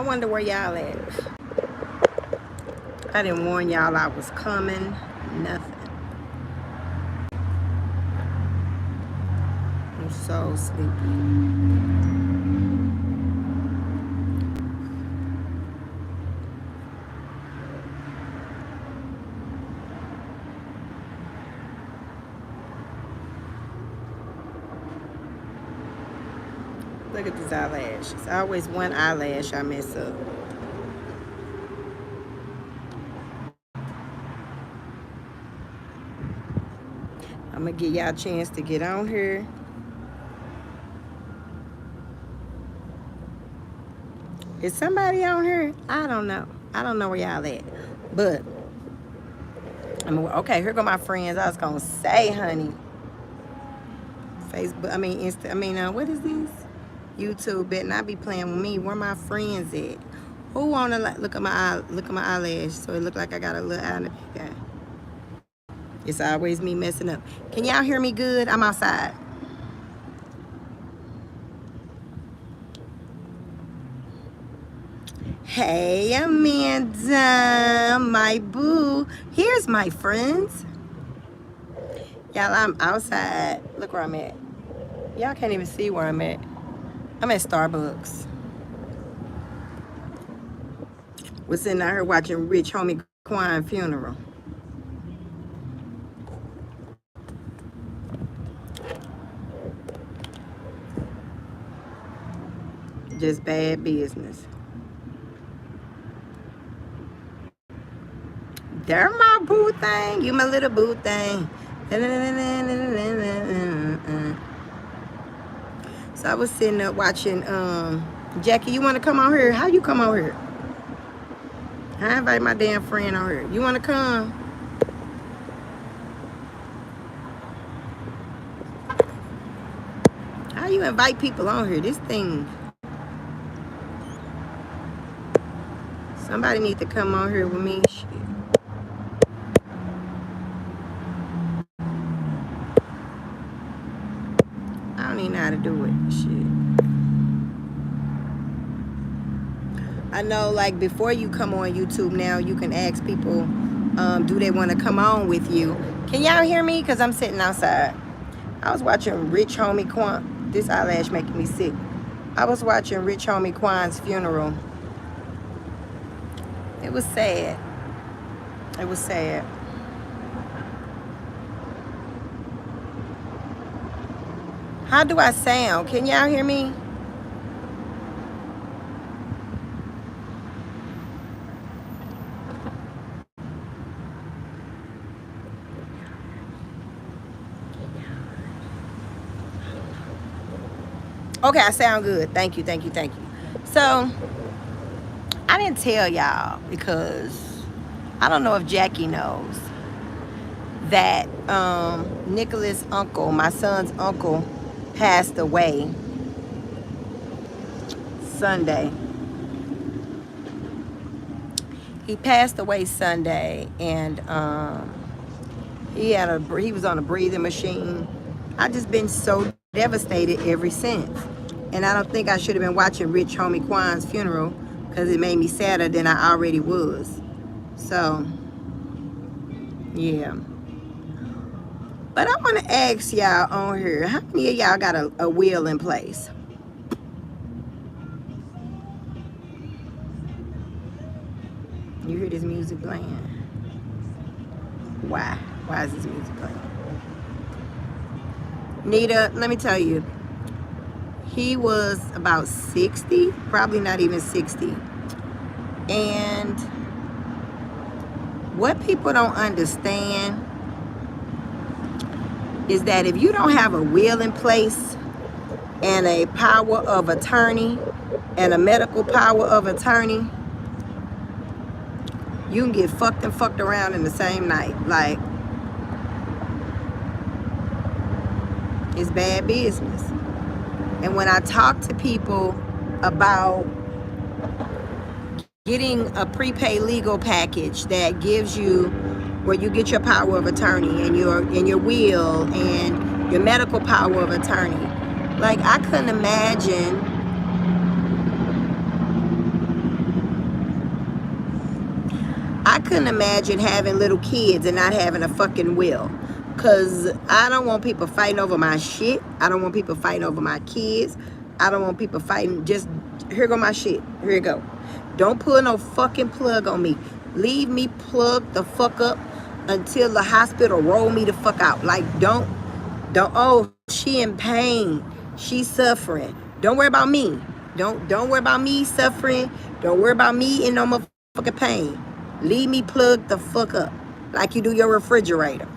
wonder where y'all at. I didn't warn y'all I was coming. Nothing. I'm so sleepy. Look at these eyelashes. Always one eyelash I mess up. I'm gonna give y'all a chance to get on here. Is somebody on here? I don't know. I don't know where y'all at. But okay, here go my friends. I was gonna say, honey. Facebook, what is this? YouTube better not be playing with me. Where my friends at? Who wanna look at my eyelash so it look like I got a little eye in the back eye? It's always me messing up. Can y'all hear me good? I'm outside. Hey, Amanda, my boo. Here's my friends. Y'all, I'm outside. Look where I'm at. Y'all can't even see where I'm at. I'm at Starbucks. We're sitting out here watching Rich Homie Quan funeral. Just bad business. They're my boo thing. You my little boo thing. So I was sitting up watching, Jackie, you want to come on here? How you come on here? I invite my damn friend on here. You want to come? How you invite people on here? This thing. Somebody need to come on here with me. Shit. I don't even know how to do it. Shit. I know, like, before you come on YouTube now, you can ask people, do they want to come on with you? Can y'all hear me? Because I'm sitting outside. I was watching Rich Homie Quan. This eyelash making me sick. I was watching Rich Homie Quan's funeral. It was sad. It was sad. How do I sound? Can y'all hear me? Okay, I sound good. Thank you, thank you, thank you. So, I didn't tell y'all because I don't know if Jackie knows that Nicholas' uncle, my son's uncle, passed away Sunday. He passed away Sunday, and he was on a breathing machine. I just been so devastated ever since, and I don't think I should have been watching Rich Homie Quan's funeral because it made me sadder than I already was. So, yeah. But I want to ask y'all on here, how many of y'all got a will in place? You hear this music playing? Why? Why is this music playing? Nita, let me tell you, he was about 60, probably not even 60. And what people don't understand is that if you don't have a will in place and a power of attorney and a medical power of attorney, you can get fucked and fucked around in the same night. Like, it's bad business. And when I talk to people about getting a prepaid legal package that gives you, where you get your power of attorney and your will and your medical power of attorney, like, I couldn't imagine I couldn't imagine having little kids and not having a fucking will. Cause I don't want people fighting over my shit. I don't want people fighting over my kids. I don't want people fighting. Just, here go my shit. Here you go. Don't put no fucking plug on me. Leave me plugged the fuck up until the hospital roll me the fuck out. Like, don't, oh, she in pain. She's suffering. Don't worry about me. Don't worry about me suffering. Don't worry about me in no motherfucking pain. Leave me plugged the fuck up. Like you do your refrigerator.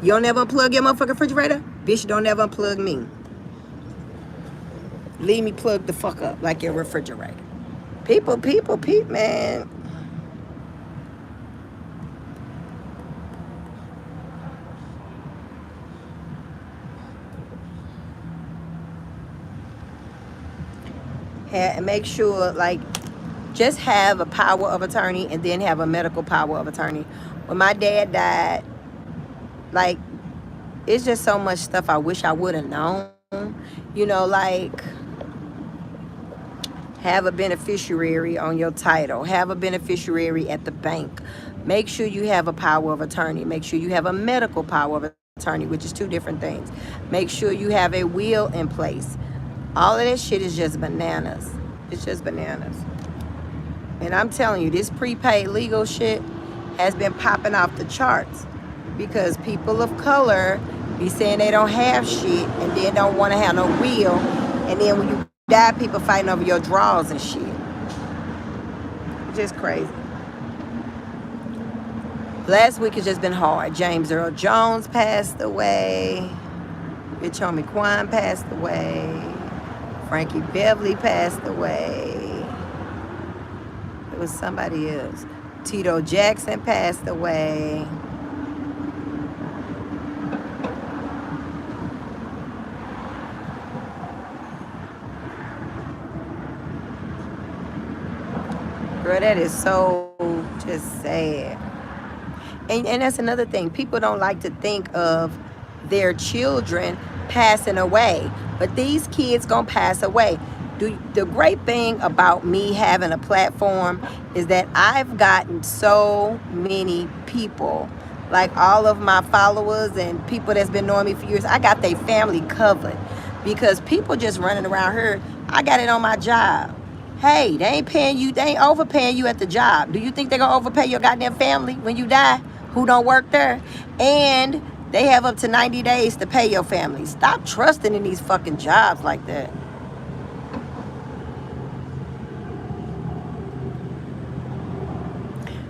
You don't ever unplug your motherfucking refrigerator? Bitch, don't ever unplug me. Leave me plugged the fuck up like your refrigerator. People, man. And make sure, like, just have a power of attorney and then have a medical power of attorney. When my dad died, like, it's just so much stuff I wish I would have known. You know, like, have a beneficiary on your title. Have a beneficiary at the bank. Make sure you have a power of attorney. Make sure you have a medical power of attorney, which is two different things. Make sure you have a will in place. All of that shit is just bananas. It's just bananas. And I'm telling you, this prepaid legal shit has been popping off the charts because people of color be saying they don't have shit and then don't want to have no will. And then when you die, people fighting over your drawers and shit. Just crazy. Last week has just been hard. James Earl Jones passed away. Bitch Homie Quan passed away. Frankie Beverly passed away. It was somebody else. Tito Jackson passed away. Girl, that is so just sad. And that's another thing. People don't like to think of their children passing away. But these kids gonna pass away. The great thing about me having a platform is that I've gotten so many people, like all of my followers and people that's been knowing me for years, I got their family covered. Because people just running around here, I got it on my job. Hey, they ain't paying you, they ain't overpaying you at the job. Do you think they're gonna overpay your goddamn family when you die who don't work there? And they have up to 90 days to pay your family. Stop trusting in these fucking jobs like that.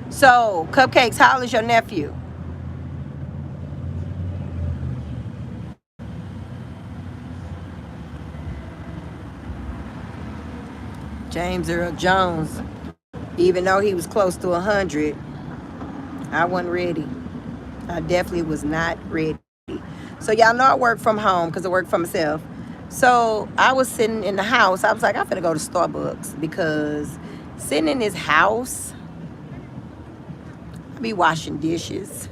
So, Cupcakes, how old is your nephew? James Earl Jones, even though he was close to 100, I wasn't ready. I definitely was not ready. So y'all know I work from home because I work for myself. So I was sitting in the house. I was like, I'm finna go to Starbucks because sitting in this house, I be washing dishes.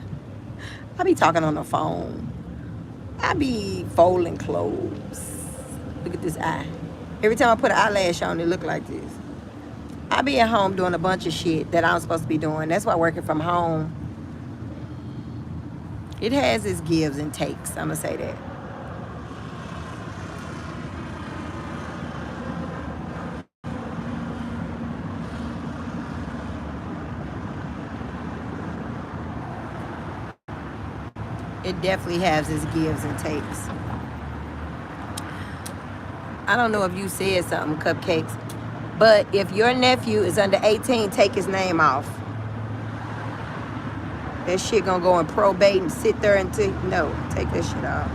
I be talking on the phone. I be folding clothes. Look at this eye. Every time I put an eyelash on, it look like this. I be at home doing a bunch of shit that I'm supposed to be doing. That's why working from home, it has its gives and takes. I'm gonna say that. It definitely has its gives and takes. I don't know if you said something, Cupcakes, but if your nephew is under 18, take his name off. That shit gonna go in probate and sit there until, no, take that shit off.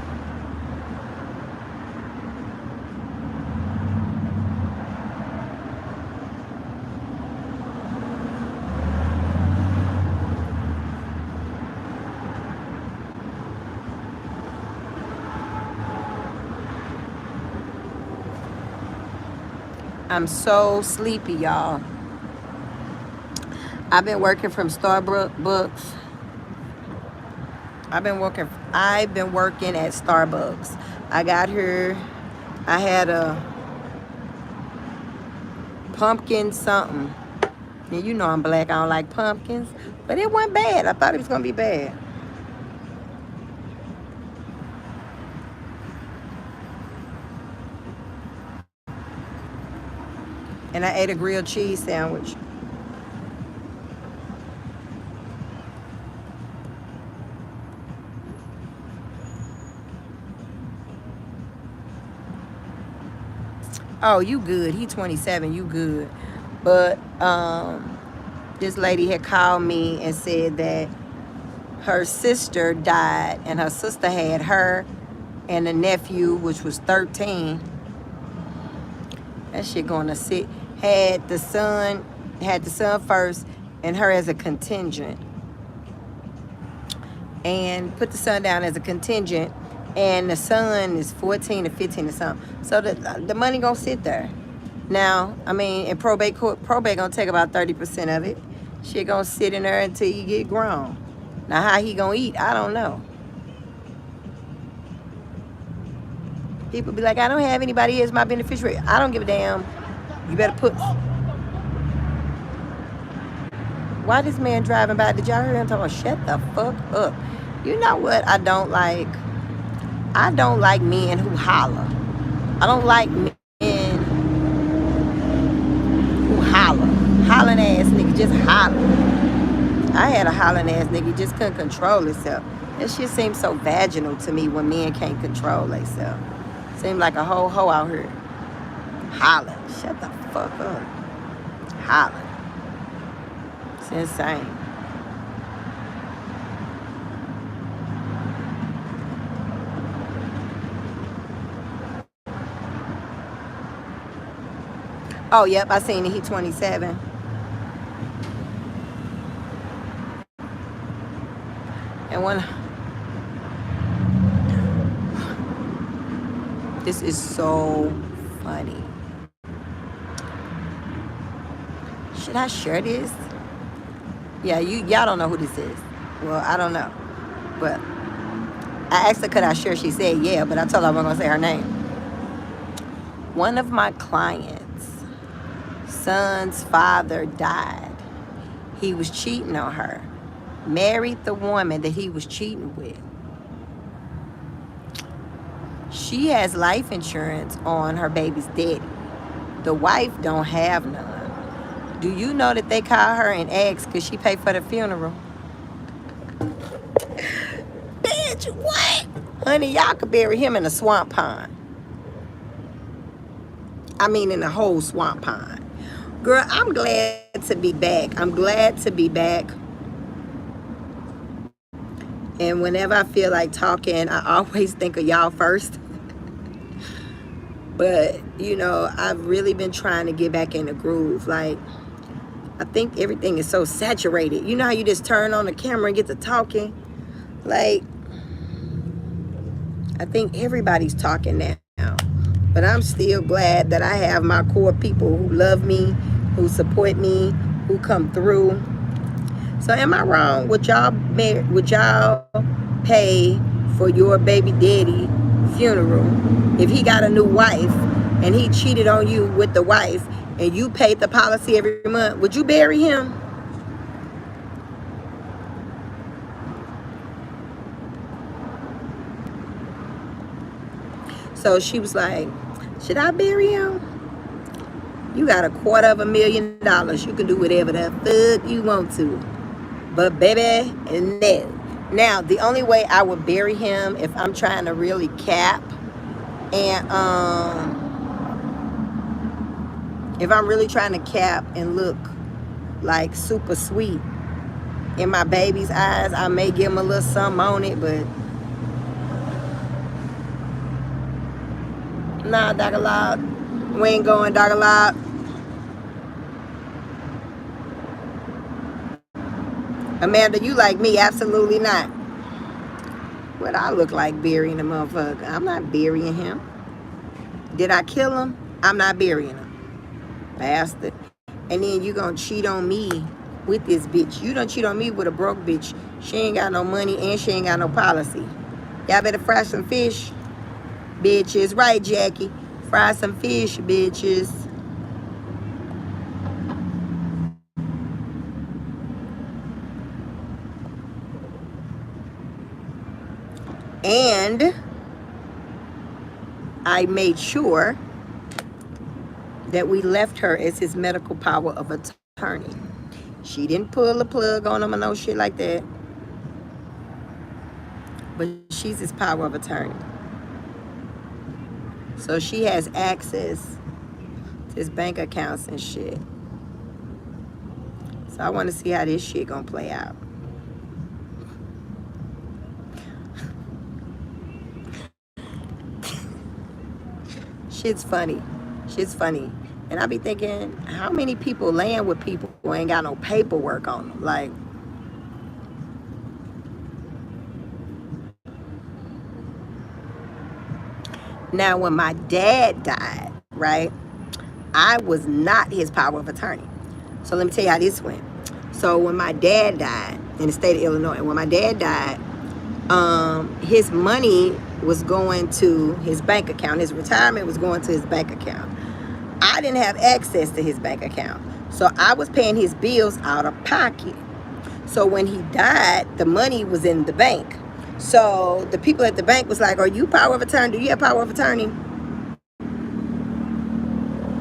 I'm so sleepy, y'all. I've been working from Starbucks. I've been working at Starbucks. I got here. I had a pumpkin something. And you know I'm black. I don't like pumpkins. But it wasn't bad. I thought it was going to be bad. And I ate a grilled cheese sandwich. Oh, you good. He 27. You good. But this lady had called me and said that her sister died, and her sister had her and a nephew, which was 13. That shit gonna sit. Had the son first, and her as a contingent, and put the son down as a contingent, and the son is 14 or 15 or something. So the money gonna sit there. Now, I mean, in probate court, probate gonna take about 30% of it. Shit gonna sit in there until you get grown. Now, how he gonna eat, I don't know. People be like, I don't have anybody as my beneficiary. I don't give a damn. You better put... Why this man driving by? Did y'all hear him talking about, shut the fuck up? You know what I don't like? I don't like men who holler. I don't like men who holler. Hollering ass nigga, just holler. I had a hollering ass nigga, just couldn't control himself. That shit seems so vaginal to me when men can't control themselves. Seem like a whole hoe out here. Holler. Shut the fuck up. Holler. It's insane. Oh, yep, I seen it. He 27. And when... This is so funny. Should I share this? Yeah, y'all don't know who this is. Well, I don't know. But I asked her, could I share? She said, yeah, but I told her I wasn't going to say her name. One of my clients' son's father died. He was cheating on her. Married the woman that he was cheating with. She has life insurance on her baby's daddy. The wife don't have none. Do you know that they call her and ask, could she pay for the funeral? Bitch, what? Honey, y'all could bury him in a swamp pond. I mean, in a whole swamp pond. Girl, I'm glad to be back. I'm glad to be back. And whenever I feel like talking, I always think of y'all first. But, you know, I've really been trying to get back in the groove. Like, I think everything is so saturated. You know how you just turn on the camera and get to talking? Like, I think everybody's talking now. But I'm still glad that I have my core people who love me, who support me, who come through. So am I wrong? Would y'all pay for your baby daddy funeral if he got a new wife and he cheated on you with the wife and you paid the policy every month? Would you bury him? So she was like, should I bury him? You got $250,000. You can do whatever the fuck you want to. But baby, no. Now, the only way I would bury him if I'm trying to really cap and if I'm really trying to cap and look like super sweet in my baby's eyes, I may give him a little something on it, but nah, Dr. Loud. We ain't going, Dr. Loud. Amanda, you like me? Absolutely not. What I look like burying a motherfucker? I'm not burying him. Did I kill him? I'm not burying him. Bastard. And then you gonna cheat on me with this bitch. You don't cheat on me with a broke bitch. She ain't got no money and she ain't got no policy. Y'all better fry some fish, bitches. Right, Jackie? Fry some fish, bitches. And I made sure that we left her as his medical power of attorney. She didn't pull a plug on him or no shit like that. But she's his power of attorney. So she has access to his bank accounts and shit. So I want to see how this shit gonna play out. Shit's funny. Shit's funny. And I be thinking, how many people laying with people who ain't got no paperwork on them? Like, now when my dad died, right, I was not his power of attorney. So let me tell you how this went. So when my dad died in the state of Illinois, when my dad died, his money was going to his bank account. His retirement was going to his bank account. I didn't have access to his bank account. So I was paying his bills out of pocket. So when he died, the money was in the bank. So the people at the bank was like, are you power of attorney? Do you have power of attorney?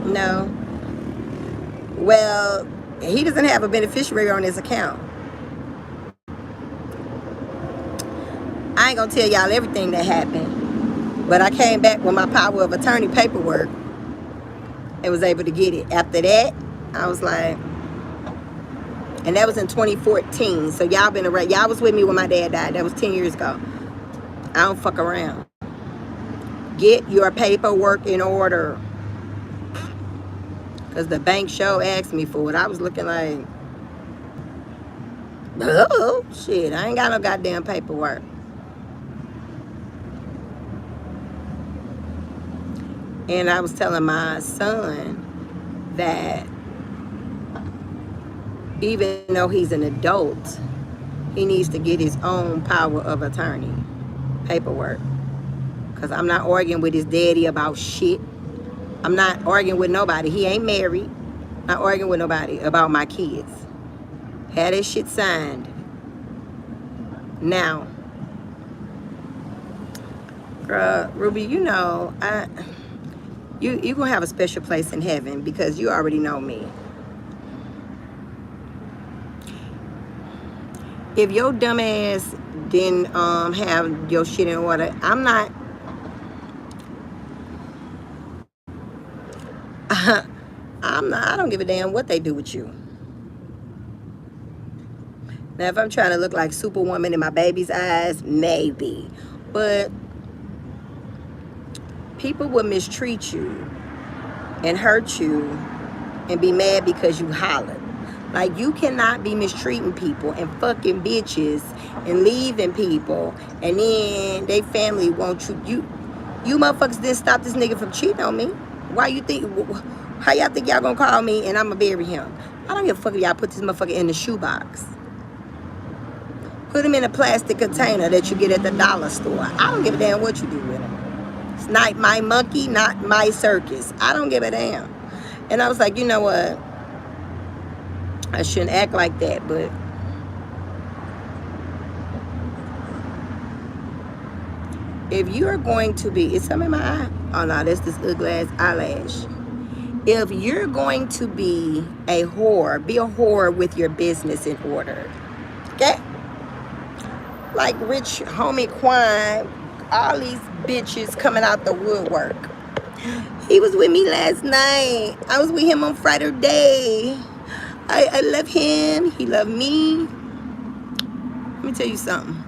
No. Well, he doesn't have a beneficiary on his account. I ain't gonna tell y'all everything that happened, but I came back with my power of attorney paperwork and was able to get it. After that, I was like, and that was in 2014. So y'all been around. Y'all was with me when my dad died. That was 10 years ago. I don't fuck around. Get your paperwork in order. Because the bank show asked me for it. I was looking like, oh, shit, I ain't got no goddamn paperwork. And I was telling my son that even though he's an adult, he needs to get his own power of attorney paperwork. Because I'm not arguing with his daddy about shit. I'm not arguing with nobody. He ain't married. Not arguing with nobody about my kids. Had this shit signed. Now, girl, Ruby, you know, you gonna have a special place in heaven because you already know me. If your dumb ass didn't have your shit in order, I'm not. I don't give a damn what they do with you. Now, if I'm trying to look like Superwoman in my baby's eyes, maybe. But people will mistreat you and hurt you and be mad because you hollered. Like, you cannot be mistreating people and fucking bitches and leaving people and then they family won't you. You motherfuckers didn't stop this nigga from cheating on me. Why you think, how y'all think y'all gonna call me and I'm gonna bury him? I don't give a fuck if y'all put this motherfucker in the shoebox. Put him in a plastic container that you get at the dollar store. I don't give a damn what you do with him. It's not my monkey, not my circus. I don't give a damn. And I was like, you know what? I shouldn't act like that, but if you're going to be, is something in my eye? Oh no, that's this ugly ass eyelash. If you're going to be a whore with your business in order. Okay? Like Rich Homie Quan, all these bitches coming out the woodwork. He was with me last night. I was with him on Friday. I love him. He loved me. Let me tell you something.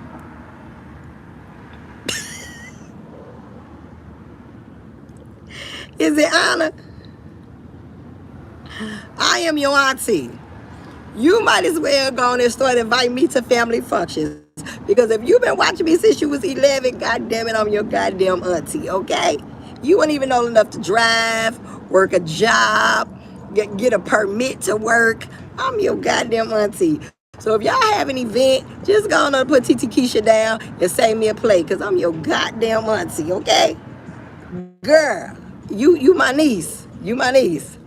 Is it Anna? I am your auntie. You might as well go on and start inviting me to family functions. Because if you've been watching me since you was 11, goddamn it, I'm your goddamn auntie, okay? You weren't even old enough to drive, work a job, get a permit to work. I'm your goddamn auntie. So if y'all have an event, just go on and put TT Keisha down and save me a plate, because I'm your goddamn auntie, okay? Girl, you my niece. You my niece.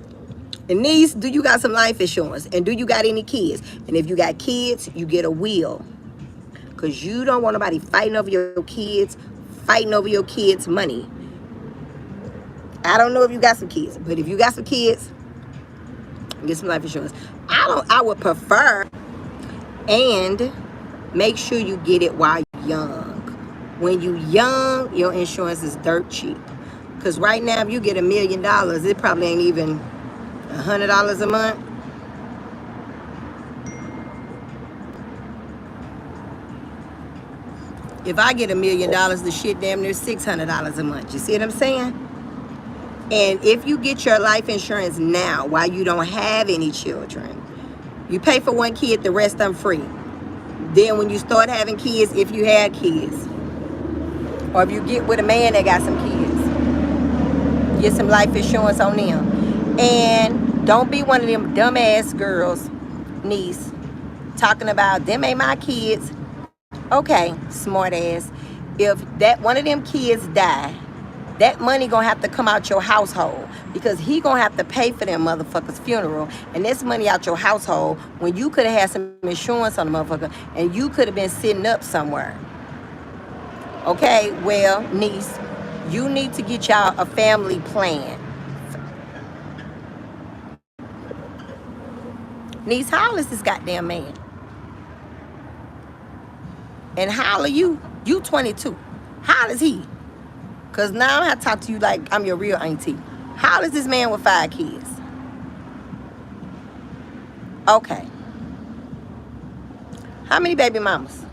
And niece, do you got some life insurance? And do you got any kids? And if you got kids, you get a will. Because you don't want nobody fighting over your kids, fighting over your kids' money. I don't know if you got some kids, but if you got some kids, get some life insurance. I would prefer, and make sure you get it while you're young. When you young, your insurance is dirt cheap. Because right now, if you get $1 million, it probably ain't even $100 a month. If I get $1 million, the shit damn near $600 a month. You see what I'm saying? And if you get your life insurance now while you don't have any children, you pay for one kid, the rest of them free. Then when you start having kids, if you had kids, or if you get with a man that got some kids, get some life insurance on them. And don't be one of them dumbass girls, niece, talking about them ain't my kids. Okay, smart ass. If that one of them kids die, that money gonna have to come out your household, because he gonna have to pay for them motherfucker's funeral, and this money out your household when you could have had some insurance on the motherfucker and you could have been sitting up somewhere. Okay, well, niece, you need to get y'all a family plan. Niece, how old is this goddamn man? And how old are you? You 22. How old is he? Because now I have to talk to you like I'm your real auntie. How old is this man with 5 kids? Okay. How many baby mamas?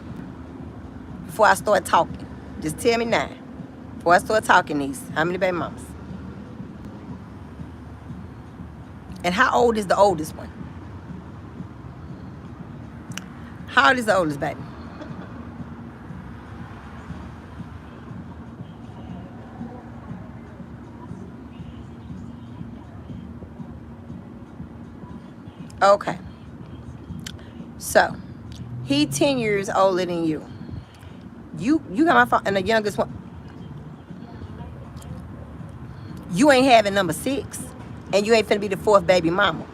Before I start talking. Just tell me now. Before I start talking, niece. How many baby mamas? And how old is the oldest one? How old is the oldest baby? Okay. So, he 10 years older than you. You got my phone, and the youngest one. You ain't having number 6, and you ain't finna be the 4th baby mama.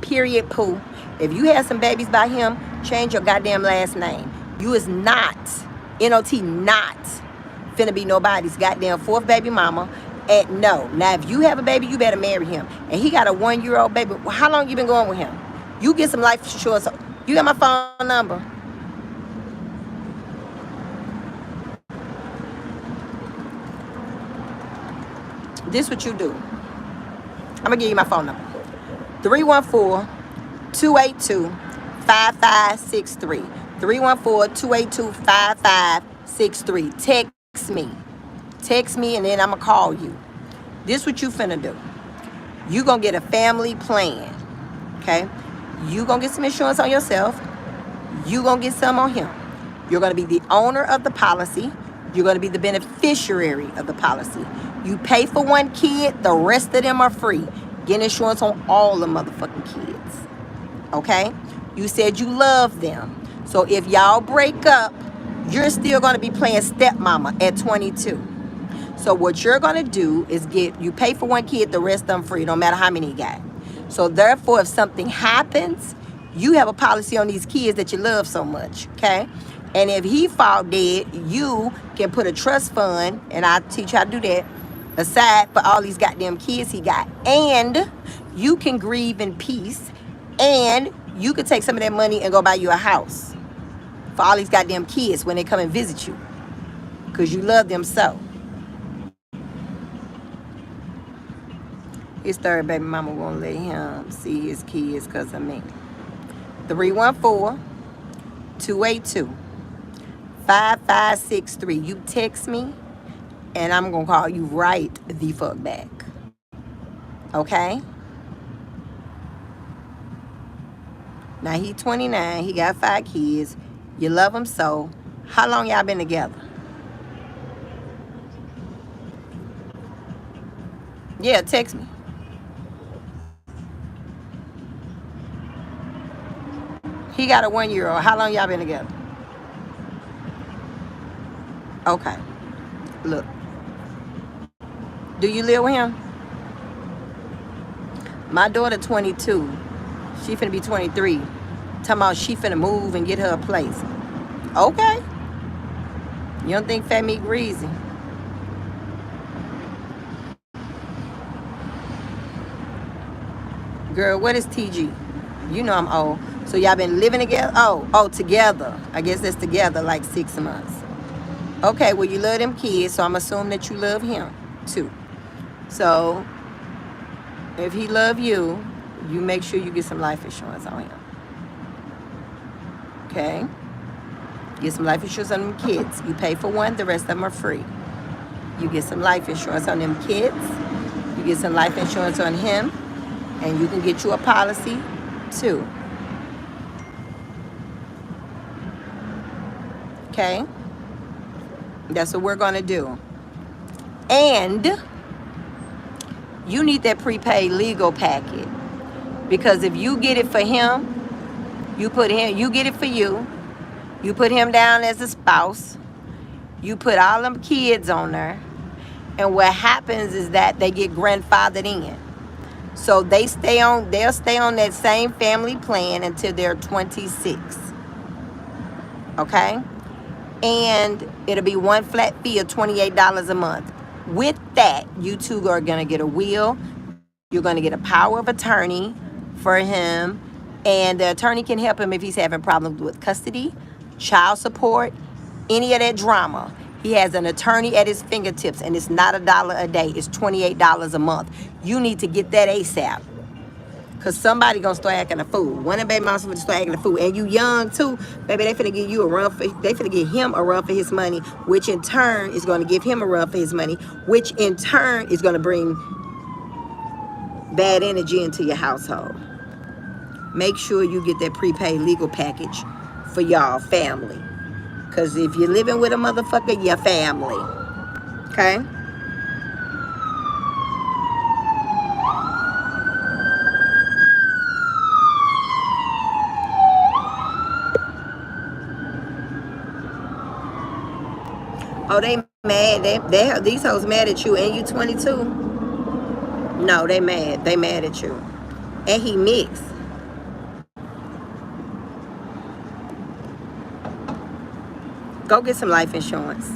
Period, poo. If you had some babies by him, change your goddamn last name. You is not, N-O-T, not finna be nobody's goddamn 4th baby mama. And no. Now, if you have a baby, you better marry him. And he got a 1-year-old baby. Well, how long you been going with him? You get some life insurance. You got my phone number. This what you do. I'm going to give you my phone number. 314-282-5563. 314-282-5563. Text me, and then I'm going to call you. This what you finna do. You going to get a family plan. Okay? You going to get some insurance on yourself. You going to get some on him. You're going to be the owner of the policy. You're going to be the beneficiary of the policy. You pay for one kid, the rest of them are free. Get insurance on all the motherfucking kids. Okay? You said you love them. So if y'all break up, you're still going to be playing stepmama at 22. So what you're going to do is you pay for one kid, the rest of them free, no matter how many you got. So therefore, if something happens, you have a policy on these kids that you love so much, okay? And if he fall dead, you can put a trust fund, and I'll teach you how to do that, aside for all these goddamn kids he got. And you can grieve in peace, and you could take some of that money and go buy you a house for all these goddamn kids when they come and visit you, because you love them so. His 3rd baby mama won't let him see his kids because of me. 314-282-5563. You text me, and I'm going to call you right the fuck back. Okay? Now, he 29. He got 5 kids. You love him so. How long y'all been together? Yeah, text me. He got a 1-year-old. How long y'all been together? Okay. Look. Do you live with him? My daughter 22. She finna be 23. Talking about she finna move and get her a place. Okay. You don't think fat meat greasy? Girl, what is TG? You know I'm old. So y'all been living together? Oh, together. I guess that's together like 6 months. Okay, well, you love them kids, so I'm assuming that you love him too. So if he love you, you make sure you get some life insurance on him. Okay? Get some life insurance on them kids. You pay for one, the rest of them are free. You get some life insurance on them kids. You get some life insurance on him. And you can get you a policy too. Okay? That's what we're going to do. And you need that prepaid legal packet. Because if you get it for him, you get it for you. You put him down as a spouse. You put all them kids on there. And what happens is that they get grandfathered in. So they'll stay on that same family plan until they're 26. Okay? And it'll be one flat fee of $28 a month. With that, you two are going to get a will. You're going to get a power of attorney for him. And the attorney can help him if he's having problems with custody, child support, any of that drama. He has an attorney at his fingertips, and it's not $1 a day. It's $28 a month. You need to get that ASAP. Because somebody going to start acting a fool. One of the baby moms going to start acting a fool. And you young, too. Baby, they finna give you a run for... They finna give him a run for his money, which in turn is going to give him a run for his money, which in turn is going to bring bad energy into your household. Make sure you get that prepaid legal package for y'all family. Because if you're living with a motherfucker, your family. Okay? Oh, they mad. These hoes mad at you, and you 22. No, they mad. They mad at you. And he mixed. Go get some life insurance.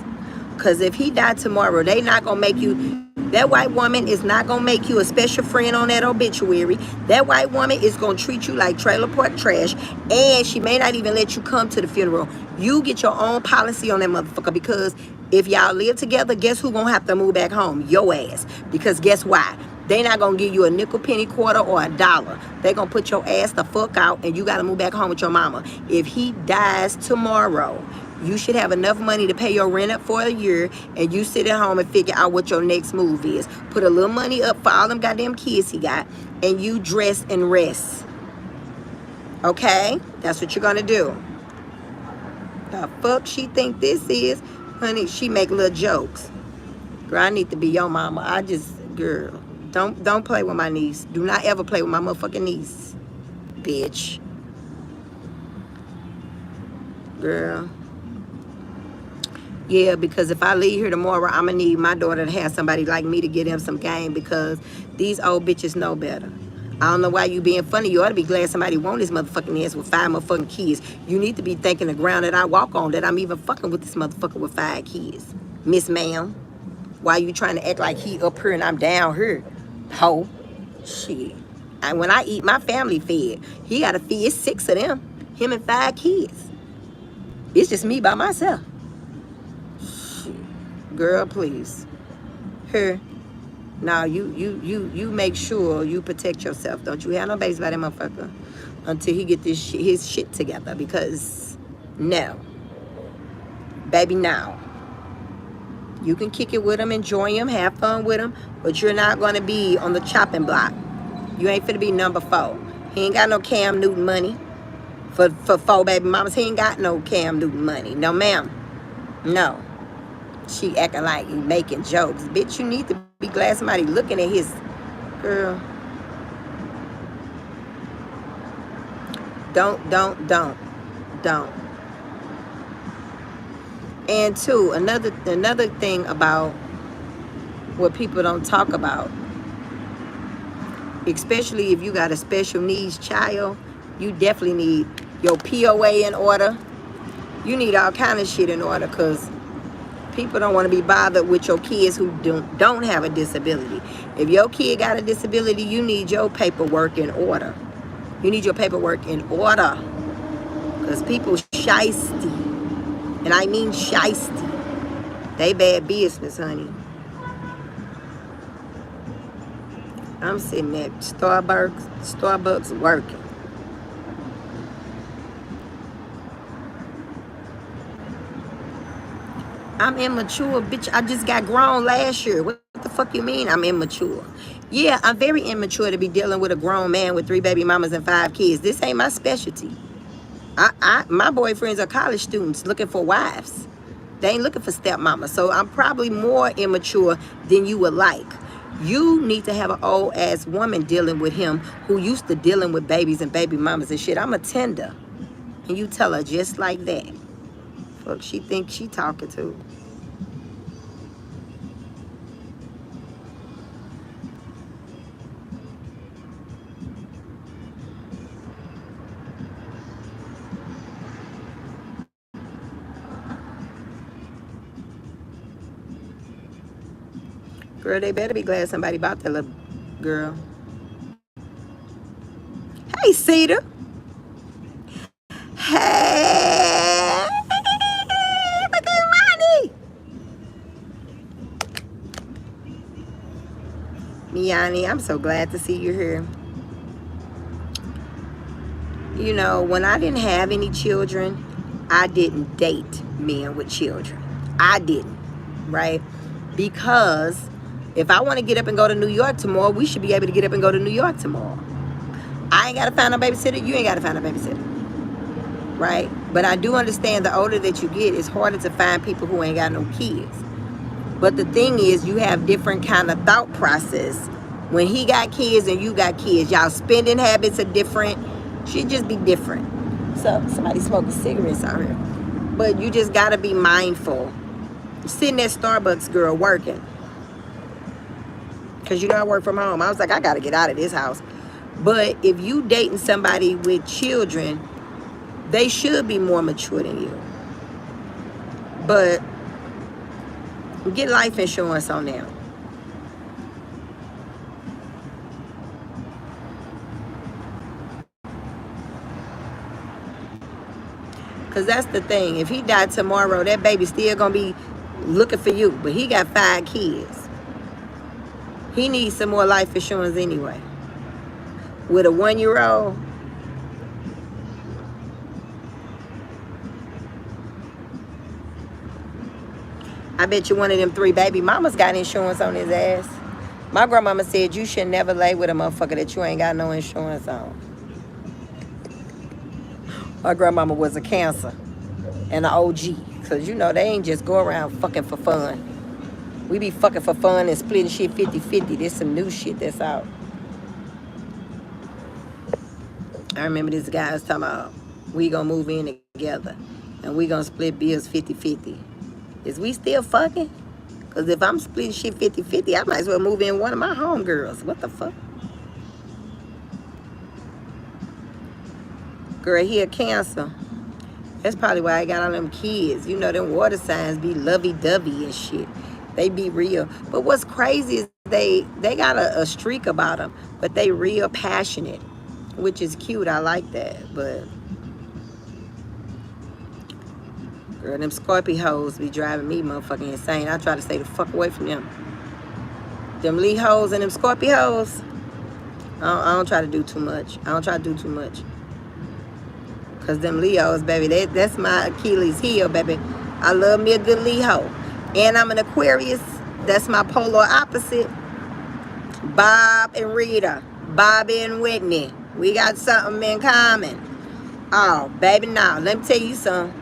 Because if he died tomorrow, they not going to make you... That white woman is not going to make you a special friend on that obituary. That white woman is going to treat you like trailer park trash. And she may not even let you come to the funeral. You get your own policy on that motherfucker. Because if y'all live together, guess who going to have to move back home? Your ass. Because guess why? They not going to give you a nickel, penny, quarter, or $1. They going to put your ass the fuck out, and you got to move back home with your mama. If he dies tomorrow, you should have enough money to pay your rent up for a year, and you sit at home and figure out what your next move is. Put a little money up for all them goddamn kids he got, and you dress and rest. Okay? That's what you're going to do. The fuck she think this is? Honey, she make little jokes. Girl, I need to be your mama. Girl, don't play with my niece. Do not ever play with my motherfucking niece, bitch. Girl. Yeah, because if I leave here tomorrow, I'm going to need my daughter to have somebody like me to get him some game, because these old bitches know better. I don't know why you being funny. You ought to be glad somebody want this motherfucking ass with 5 motherfucking kids. You need to be thanking the ground that I walk on that I'm even fucking with this motherfucker with 5 kids. Miss ma'am, why you trying to act like he up here and I'm down here? Ho. Shit. And when I eat, my family fed. He got to feed 6 of them. Him and 5 kids. It's just me by myself. Girl, please. Her. Now you make sure you protect yourself. Don't you have no babies by that motherfucker until he get his shit together. Because no. Baby, now. You can kick it with him, enjoy him, have fun with him, but you're not going to be on the chopping block. You ain't finna be number 4. He ain't got no Cam Newton money for 4 baby mamas. He ain't got no Cam Newton money. No, ma'am. No. She acting like you making jokes. Bitch, you need to be glad somebody looking at his... Girl. Don't. And 2, another thing about what people don't talk about, especially if you got a special needs child, you definitely need your POA in order. You need all kind of shit in order, because people don't want to be bothered with your kids who don't have a disability. If your kid got a disability, you need your paperwork in order. You need your paperwork in order. Because people shiesty. And I mean shiesty. They bad business, honey. I'm sitting at Starbucks working. I'm immature, bitch. I just got grown last year. What the fuck you mean I'm immature? Yeah, I'm very immature to be dealing with a grown man with 3 baby mamas and 5 kids. This ain't my specialty. My boyfriends are college students looking for wives. They ain't looking for stepmama. So I'm probably more immature than you would like. You need to have an old ass woman dealing with him who used to dealing with babies and baby mamas and shit. I'm a tender. And you tell her just like that. Fuck, she thinks she talking to. Girl, they better be glad somebody bought that little girl. Hey, Cedar. Hey, look at Ronnie. Miani, I'm so glad to see you here. You know, when I didn't have any children, I didn't date men with children. I didn't, right? Because if I want to get up and go to New York tomorrow, we should be able to get up and go to New York tomorrow. I ain't got to find a babysitter. You ain't got to find a babysitter. Right? But I do understand the older that you get, it's harder to find people who ain't got no kids. But the thing is, you have different kind of thought process. When he got kids and you got kids, y'all spending habits are different. Should just be different. So somebody smoking cigarettes out here. But you just got to be mindful. Sitting at Starbucks, girl, working. Because you know I work from home. I was like, I got to get out of this house. But if you dating somebody with children, they should be more mature than you. But get life insurance on them. Because that's the thing. If he died tomorrow, that baby still going to be looking for you. But he got 5 kids. He needs some more life insurance anyway. With a 1-year-old. I bet you one of them 3 baby mamas got insurance on his ass. My grandmama said you should never lay with a motherfucker that you ain't got no insurance on. My grandmama was a Cancer and an OG. Because, you know, they ain't just go around fucking for fun. We be fucking for fun and splitting shit 50-50. There's some new shit that's out. I remember this guy was talking about, we gonna move in together. And we gonna split bills 50-50. Is we still fucking? Because if I'm splitting shit 50-50, I might as well move in one of my homegirls. What the fuck? Girl, he a Cancer. That's probably why I got all them kids. You know, them water signs be lovey-dovey and shit. They be real. But what's crazy is they got a streak about them. But they real passionate. Which is cute. I like that. But girl, them Scorpio hoes be driving me motherfucking insane. I try to stay the fuck away from them. Them Lee hoes and them Scorpio hoes. I don't try to do too much. I don't try to do too much. Because them Leos, baby, that's my Achilles heel, baby. I love me a good Leo. And I'm an Aquarius. That's my polar opposite. Bob and Rita. Bobby and Whitney. We got something in common. Oh, baby, now, let me tell you something.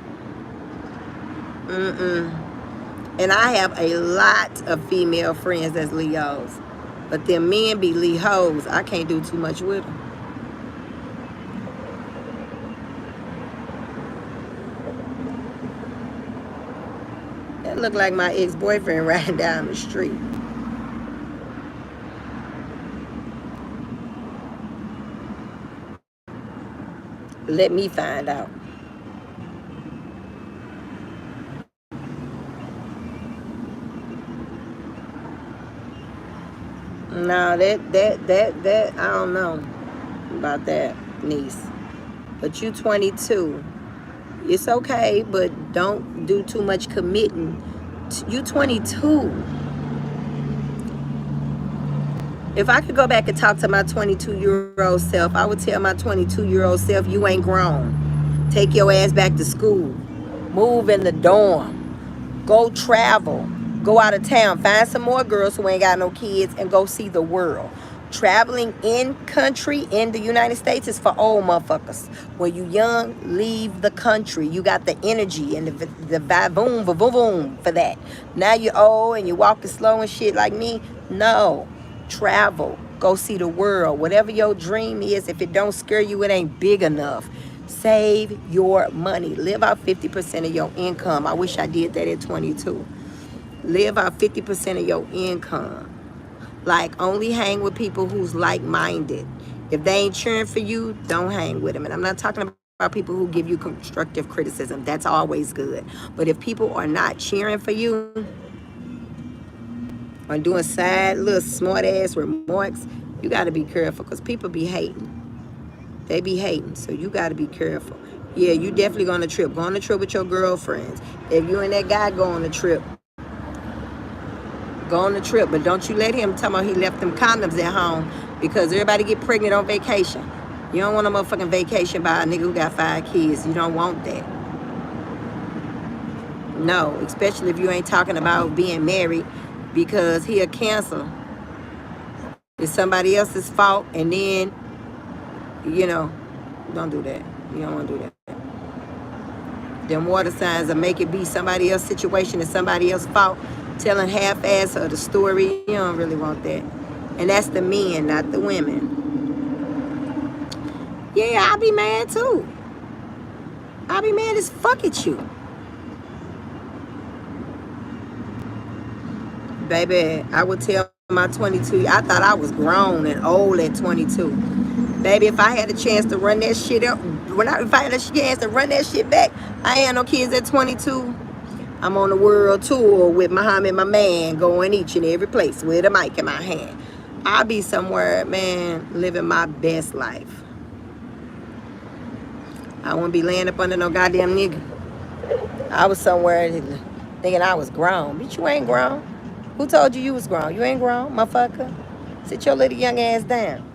And I have a lot of female friends that's Leos. But them men be Leos. I can't do too much with them. That look like my ex-boyfriend riding down the street. Let me find out. No, that I don't know about that, niece. But you 22. It's okay, but don't do too much committing. You 22. If I could go back and talk to my 22-year-old self, I would tell my 22-year-old self, you ain't grown. Take your ass back to school. Move in the dorm. Go travel. Go out of town. Find some more girls who ain't got no kids and go see the world. Traveling in country in the United States is for old motherfuckers. When you young, leave the country. You got the energy and the va-boom, va-boom for that. Now you're old and you're walking slow and shit like me. No. Travel. Go see the world. Whatever your dream is, if it don't scare you, it ain't big enough. Save your money. Live out 50% of your income. I wish I did that at 22. Live out 50% of your income. Like, only hang with people who's like-minded. If they ain't cheering for you, don't hang with them. And I'm not talking about people who give you constructive criticism. That's always good. But if people are not cheering for you or doing sad little smart-ass remarks, you got to be careful because people be hating. They be hating, so you got to be careful. Yeah, you definitely go on a trip. Go on a trip with your girlfriends. If you and that guy go on a trip, go on the trip, but don't you let him tell me he left them condoms at home because everybody get pregnant on vacation. You don't want a motherfucking vacation by a nigga who got 5 kids. You don't want that. No, especially if you ain't talking about being married because he a Cancer. It's somebody else's fault, and then, you know, don't do that. You don't want to do that. Them water signs will make it be somebody else's situation and somebody else's fault. Telling half-ass of the story, you don't really want that. And that's the men, not the women. Yeah, I'll be mad too. I'll be mad as fuck at you. Baby, I would tell my 22, I thought I was grown and old at 22. Baby, if I had a chance to run that shit up, if I had a chance to run that shit back, I ain't had no kids at 22. I'm on the world tour with Muhammad, my man, going each and every place with a mic in my hand. I'll be somewhere, man, living my best life. I won't be laying up under no goddamn nigga. I was somewhere thinking I was grown. Bitch, you ain't grown. Who told you you was grown? You ain't grown, motherfucker. Sit your little young ass down.